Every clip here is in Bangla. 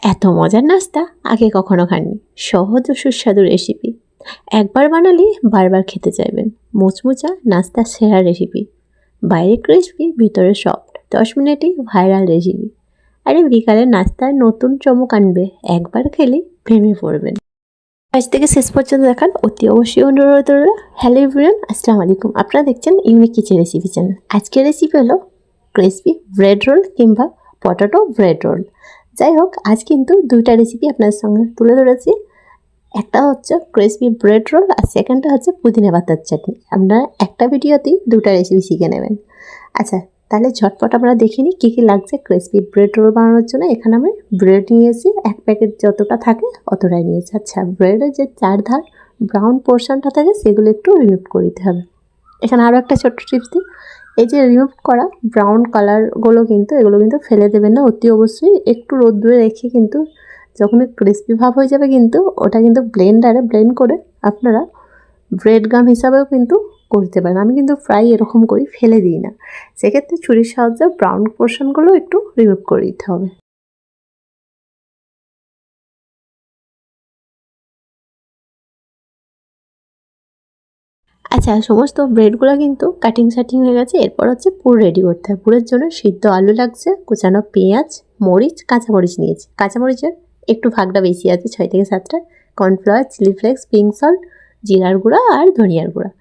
এত মজার নাস্তা আগে কখনো খাননি। সহজ ও সুস্বাদু রেসিপি, একবার বানালে বারবার খেতে চাইবেন। মুচমুচা নাস্তার সেরা রেসিপি, বাইরে ক্রিসপি ভিতরে সফট, 10 মিনিটেই ভাইরাল রেসিপি। আরে বিকালের নাস্তার নতুন চমক আনবে, একবার খেলেই প্রেমে পড়বেন। আজ থেকে শেষ পর্যন্ত দেখান অতি অবশ্যই অনুরোধ রইল। হ্যালো এভরিওয়ান, আসসালামু আলাইকুম। আপনারা দেখছেন ইউনিক কিচেন রেসিপি চ্যানেল। আজকের রেসিপি হলো ক্রিসপি ব্রেড রোল কিংবা পটেটো ব্রেড রোল। যাই হোক, আজ কিন্তু দুইটা রেসিপি আপনাদের সঙ্গে তুলে ধরেছি। একটা হচ্ছে ক্রিসপি ব্রেড রোল আর সেকেন্ডটা হচ্ছে পুদিনা পাতার চাটনি। আপনারা একটা ভিডিওতেই দুটা রেসিপি শিখে নেবেন। আচ্ছা, তাহলে ঝটপট আমরা দেখে নিই কী কী লাগছে ক্রিসপি ব্রেড রোল বানানোর জন্য। এখানে আমি ব্রেড নিয়েছি, এক প্যাকেট যতটা থাকে অতটাই নিয়েছি। আচ্ছা, ব্রেডের যে চারধার ব্রাউন পোর্শনটা থাকে সেগুলো একটু রিমুভ করে দিতে হবে। এখানে আরও একটা ছোট্ট টিপস দিই, এই যে রিমুভ করা ব্রাউন কালারগুলো কিন্তু এগুলো কিন্তু ফেলে দেবেন না, অতি অবশ্যই একটু রোদ্দুরে রেখে কিন্তু যখন ক্রিসপি ভাব হয়ে যাবে কিন্তু ওটা কিন্তু ব্লেন্ডারে ব্লেন্ড করে আপনারা ব্রেড গাম হিসাবেও কিন্তু করতে পারেন। আমি কিন্তু ফ্রাই এরকম করি, ফেলে দিই না। সেক্ষেত্রে ছুরির সাহায্যে ব্রাউন পোর্শনগুলো একটু রিমুভ করে দিতে হবে। আচ্ছা, সমস্ত ব্রেডগুলো কিন্তু কাটিং সাটিং হয়ে গেছে। এরপর হচ্ছে পুর রেডি করতে হবে। পুরের জন্য সিদ্ধ আলু লাগছে, কুচানো পেঁয়াজ, মরিচ, কাঁচামরিচ নিয়েছি। কাঁচামরিচের একটু ভাগটা বেশি আছে, 6 থেকে 7টা। Cornflour, chilli flakes, pink salt, জিরার গুঁড়া আর ধনিয়ার গুঁড়া।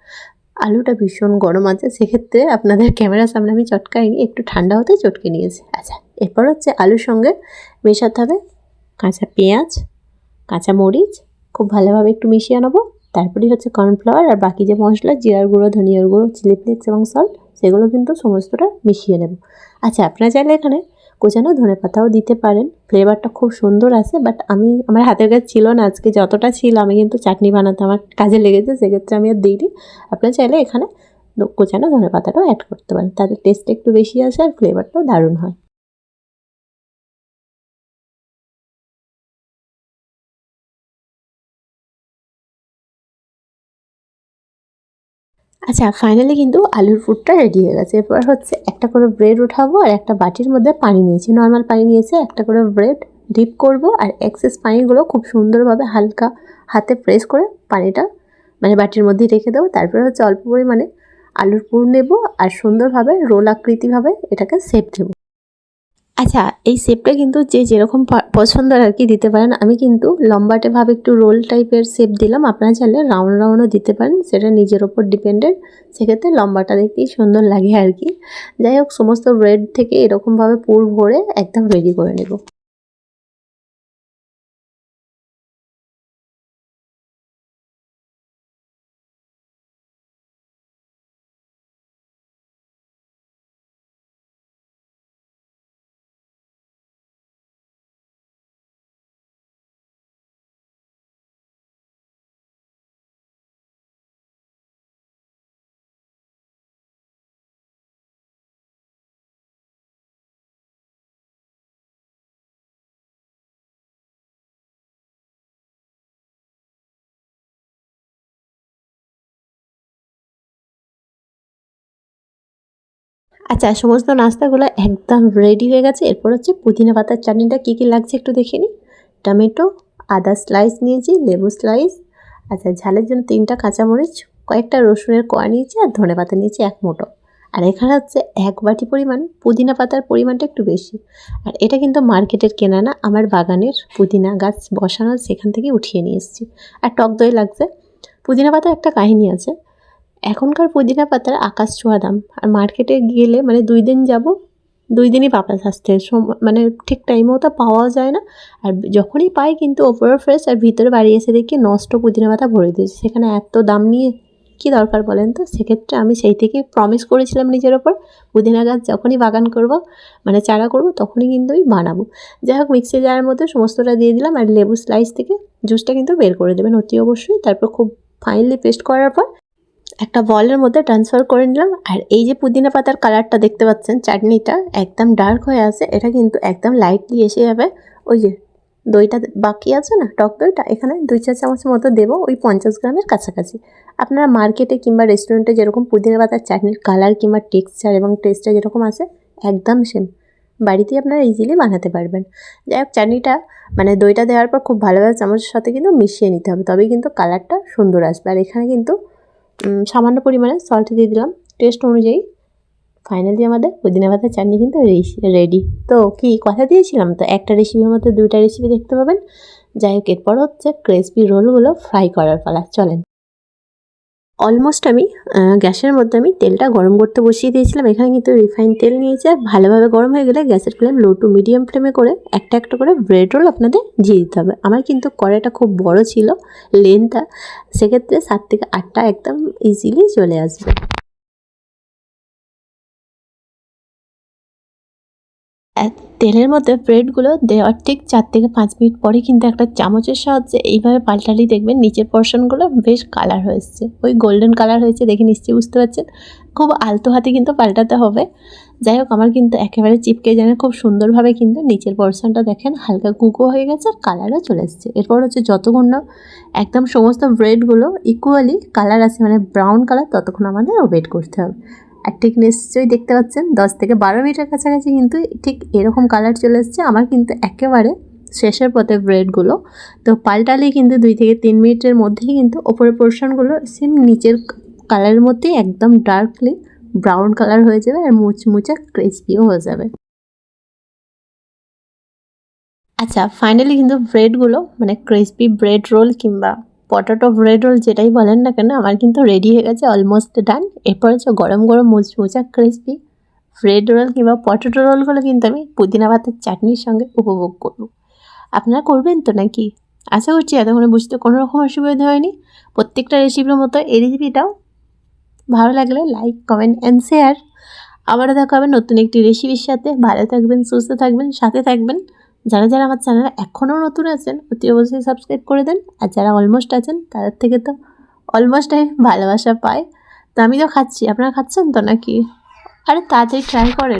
আলুটা ভীষণ গরম আছে, সেক্ষেত্রে আপনাদের ক্যামেরার সামনে আমি চটকাইনি, একটু ঠান্ডা হতে চটকে নিয়েছি। আচ্ছা, এরপর হচ্ছে আলুর সঙ্গে মেশাতে হবে কাঁচা পেঁয়াজ, কাঁচা মরিচ, খুব ভালোভাবে একটু মিশিয়ে নেবো। তারপরেই হচ্ছে কর্নফ্লাওয়ার আর বাকি যে মশলা, জিরার গুঁড়ো, ধনিয়ার গুঁড়ো, চিলি ফ্লেক্স এবং সল্ট, সেগুলো কিন্তু সমস্তটা মিশিয়ে নেব। আচ্ছা, আপনারা চাইলে এখানে কোচানো ধনেপাতাও দিতে পারেন, ফ্লেভারটা খুব সুন্দর আসে। বাট আমার হাতের কাছে ছিল না আজকে, যতটা ছিল আমি কিন্তু চাটনি বানাতে আমার কাজে লেগেছে, সেক্ষেত্রে আমি আর দিইনি। আপনারা চাইলে এখানে কোচানো ধনেপাতাটাও অ্যাড করতে পারেন, তাদের টেস্টটা একটু বেশি আসে আর ফ্লেভারটাও দারুণ হয়। আচ্ছা, ফাইনালি কিন্তু আলুর পুরটা রেডি হয়ে গেছে। এরপর হচ্ছে একটা করে ব্রেড উঠাবো আর একটা বাটির মধ্যে পানি নিয়েছি, নর্মাল পানি নিয়েছি। একটা করে ব্রেড ডিপ করব আর এক্সেস পানিগুলো খুব সুন্দরভাবে হালকা হাতে প্রেস করে পানিটা বাটির মধ্যে রেখে দেবো। তারপরে হচ্ছে অল্প পরিমাণে আলুর পুর নেব আর সুন্দরভাবে রোল আকৃতিভাবে এটাকে শেপ দেবো। আচ্ছা, এই শেপটা কিন্তু যে যেরকম পছন্দ আর কি দিতে পারেন। আমি কিন্তু লম্বাটেভাবে একটু রোল টাইপের শেপ দিলাম, আপনারা চাইলে রাউন্ড রাউন্ডও দিতে পারেন, সেটা নিজের ওপর ডিপেন্ডেড। সেক্ষেত্রে লম্বাটা দেখতেই সুন্দর লাগে আর কি। যাই হোক, সমস্ত ব্রেড থেকে এরকমভাবে পুর ভরে একদম রেডি করে নেব। আচ্ছা, সমস্ত নাস্তাগুলো একদম রেডি হয়ে গেছে। এরপর হচ্ছে পুদিনা পাতার চাটনিটা কী কী লাগছে একটু দেখে নিই। টমেটো, আদা স্লাইস নিয়েছি, লেবু স্লাইস, আচ্ছা ঝালের জন্য 3টা কাঁচামরিচ, কয়েকটা রসুনের কোয়া নিয়েছি আর ধনেপাতা নিয়েছি 1 মুঠো। আর এখানে হচ্ছে 1 বাটি পরিমাণ পুদিনা পাতার পরিমাণটা একটু বেশি। আর এটা কিন্তু মার্কেটের কেনা না, আমার বাগানের পুদিনা গাছ বসানো, সেখান থেকে উঠিয়ে নিয়ে এসেছি। আর টক দই লাগছে। পুদিনা পাতার একটা কাহিনী আছে, এখনকার পুদিনা পাতার আকাশ ছোঁয়া দাম। আর মার্কেটে গেলে 2 দিন যাব, 2 দিনই পাতা আসতে ঠিক টাইমেও তো পাওয়াও যায় না। আর যখনই পাই কিন্তু ওপরে ফ্রেশ আর ভিতরে বাড়ি এসে দেখি নষ্ট পুদিনা পাতা ভরে দিয়েছে। সেখানে এত দাম নিয়ে কী দরকার বলেন তো? সেক্ষেত্রে আমি সেই থেকেই প্রমিস করেছিলাম নিজের ওপর, পুদিনা গাছ যখনই বাগান করব, চারা করব, তখনই কিন্তু আমি বানাবো। যাই হোক, মিক্সি জারের মধ্যে সমস্তটা দিয়ে দিলাম আর লেবু স্লাইস থেকে জুসটা কিন্তু বের করে দেবেন অতি অবশ্যই। তারপর খুব ফাইনলি পেস্ট করার পর একটা বলের মধ্যে ট্রান্সফার করে নিলাম। আর এই যে পুদিনা পাতার কালারটা দেখতে পাচ্ছেন, চাটনিটা একদম ডার্ক হয়ে আছে, এটা কিন্তু একদম লাইটলি এসে যাবে। ওই যে দইটা বাকি আছে না, টক দইটা, এখানে 2-4 চামচের মতো দেবো, ওই 50 গ্রামের কাছাকাছি। আপনারা মার্কেটে কিংবা রেস্টুরেন্টে যেরকম পুদিনা পাতার চাটনির কালার কিংবা টেক্সচার এবং টেস্টটা যেরকম আছে একদম সেম বাড়িতেই আপনারা ইজিলি বানাতে পারবেন। যাই হোক, চাটনিটা মানে দইটা দেওয়ার পর খুব ভালোভাবে চামচের সাথে কিন্তু মিশিয়ে নিতে হবে, তবেই কিন্তু কালারটা সুন্দর আসবে। আর এখানে কিন্তু সামান্য পরিমাণে সল্ট দিয়ে দিলাম টেস্ট অনুযায়ী। ফাইনালি আমাদের পুদিনা পাতার চাটনি কিন্তু রেডি। তো কি কথা দিয়েছিলাম তো, একটা রেসিপির মধ্যে 2টা রেসিপি দেখতে পাবেন। যাই হোক, এরপর হচ্ছে ক্রিসপি রোলগুলো ফ্রাই করার পালা। চলেন। অলমোস্ট আমি গ্যাসের মধ্যে আমি তেলটা গরম করতে বসিয়ে দিয়েছিলাম। এখানে কিন্তু রিফাইন তেল নিয়েছি। আর ভালোভাবে গরম হয়ে গেলে গ্যাসের ফ্লেম লো টু মিডিয়াম ফ্লেমে করে একটা একটা করে ব্রেড রোল আপনাদের দিয়ে দিতে হবে। আমার কিন্তু কড়াইটা খুব বড় ছিল লেনটা, সেক্ষেত্রে 7 থেকে 8টা একদম ইজিলি চলে আসবে। তেলের মধ্যে ব্রেডগুলো দেওয়ার ঠিক 4 থেকে 5 মিনিট পরে কিন্তু একটা চামচের সাহায্যে এইভাবে পাল্টালেই দেখবেন নিচের পোর্শনগুলো বেশ কালার হয়েছে, ওই গোল্ডেন কালার হয়েছে দেখে নিশ্চয়ই বুঝতে পারছেন। খুব আলতো হাতে কিন্তু পাল্টাতে হবে। যাই হোক, আমার কিন্তু একেবারে চিপকে যেন খুব সুন্দরভাবে কিন্তু নিচের পোর্শনটা দেখেন হালকা কুকো হয়ে গেছে আর কালারও চলে এসছে। এরপর হচ্ছে যতক্ষণ না একদম সমস্ত ব্রেডগুলো ইকুয়ালি কালার আসে, মানে ব্রাউন কালার, ততক্ষণ আমাদের ওয়েট করতে হবে। আর ঠিক নিশ্চয়ই দেখতে পাচ্ছেন 10 থেকে 12 মিনিটের কাছাকাছি কিন্তু ঠিক এরকম কালার চলে এসছে। আমার কিন্তু একেবারে শেষের পথে ব্রেডগুলো, তো পাল্টালেই কিন্তু 2 থেকে 3 মিনিটের মধ্যেই কিন্তু ওপরের পোর্শনগুলো সেম নিচের কালারের মধ্যেই একদম ডার্কলি ব্রাউন কালার হয়ে যাবে আর মুচমুচে ক্রিসপিও হয়ে যাবে। আচ্ছা, ফাইনালি কিন্তু ব্রেডগুলো মানে ক্রিসপি ব্রেড রোল কিংবা পটাটো ব্রেড রোল যেটাই বলেন না কেন, আমার কিন্তু রেডি হয়ে গেছে, অলমোস্ট ডান। এরপর হচ্ছে গরম গরম মুচমুচা ক্রিসপি ব্রেড রোল কিংবা পটাটো রোলগুলো কিন্তু আমি পুদিনা পাতার চাটনির সঙ্গে উপভোগ করব। আপনারা করবেন তো নাকি? আশা করছি এতক্ষণে বুঝতে কোনো রকম অসুবিধা হয়নি। প্রত্যেকটা রেসিপির মতো এই রেসিপিটাও ভালো লাগলে লাইক, কমেন্ট অ্যান্ড শেয়ার। আবারও দেখা হবে নতুন একটি রেসিপির সাথে। ভালো থাকবেন, সুস্থ থাকবেন, সাথে থাকবেন। যারা যারা আমার চ্যানেলে এখনও নতুন আছেন অতি অবশ্যই সাবস্ক্রাইব করে দেন। আর যারা অলমোস্ট আছেন তাদের থেকে তো অলমোস্ট আমি ভালোবাসা পাই। তো আমি তো খাচ্ছি, আপনারা খাচ্ছেন তো নাকি? আরে তাড়াতাড়ি ট্রাই করেন।